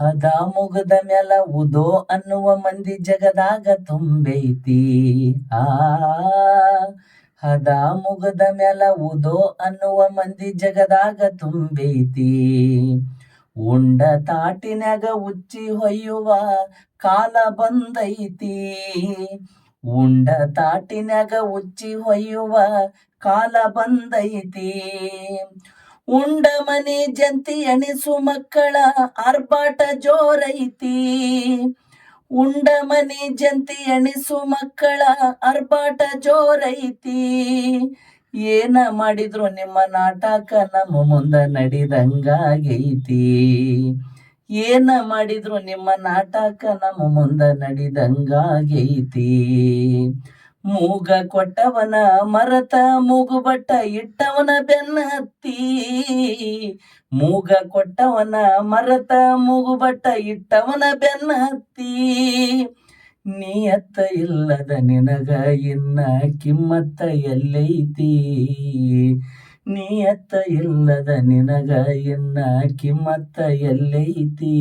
ಹದ ಮುಗದ ಮ್ಯಾಲ ಉದೋ ಅನ್ನುವ ಮಂದಿ ಜಗದಾಗ ತುಂಬೈತಿ. ಆ ಹದ ಮುಗದ ಮ್ಯಾಲ ಉದೋ ಅನ್ನುವ ಮಂದಿ ಜಗದಾಗ ತುಂಬೈತಿ. ಉಂಡ ತಾಟಿನ್ಯಾಗ ಉಚ್ಚಿ ಹೊಯ್ಯುವ ಕಾಲ ಬಂದೈತಿ. ಉಂಡ ತಾಟಿನ್ಯಾಗ ಉಚ್ಚಿ ಹೊಯ್ಯುವ ಕಾಲ ಬಂದೈತಿ. ಉಂಡ ಮನೆ ಜಂತಿ ಎಣಿಸು ಮಕ್ಕಳ ಆರ್ಭಾಟ ಜೋರೈತಿ. ಉಂಡ ಮನೆ ಜಂತಿ ಎಣಿಸು ಮಕ್ಕಳ ಆರ್ಭಾಟ ಜೋರೈತಿ. ಏನ ಮಾಡಿದ್ರು ನಿಮ್ಮ ನಾಟಕ ನಮ್ಮ ಮುಂದ ನಡಿದಂಗಾಗೈತಿ. ಏನ ಮಾಡಿದ್ರು ನಿಮ್ಮ ನಾಟಕ ನಮ್ಮ ಮುಂದ ನಡಿದಂಗಾಗೈತಿ. ಮೂಗ ಕೊಟ್ಟವನ ಮರತ ಮೂಗುಬಟ್ಟ ಇಟ್ಟವನ ಬೆನ್ನ ಹತ್ತಿ. ಮೂಗ ಕೊಟ್ಟವನ ಮರತ ಮೂಗುಬಟ್ಟ ಇಟ್ಟವನ ಬೆನ್ನ ಹತ್ತಿ. ನಿಯತ್ತ ಇಲ್ಲದ ನಿನಗ ಇನ್ನ ಕಿಮ್ಮತ್ತ ಎಲ್ಲೈತಿ. ನಿಯತ್ತ ಇಲ್ಲದ ನಿನಗ ಇನ್ನ ಕಿಮ್ಮತ್ತ ಎಲ್ಲೈತಿ.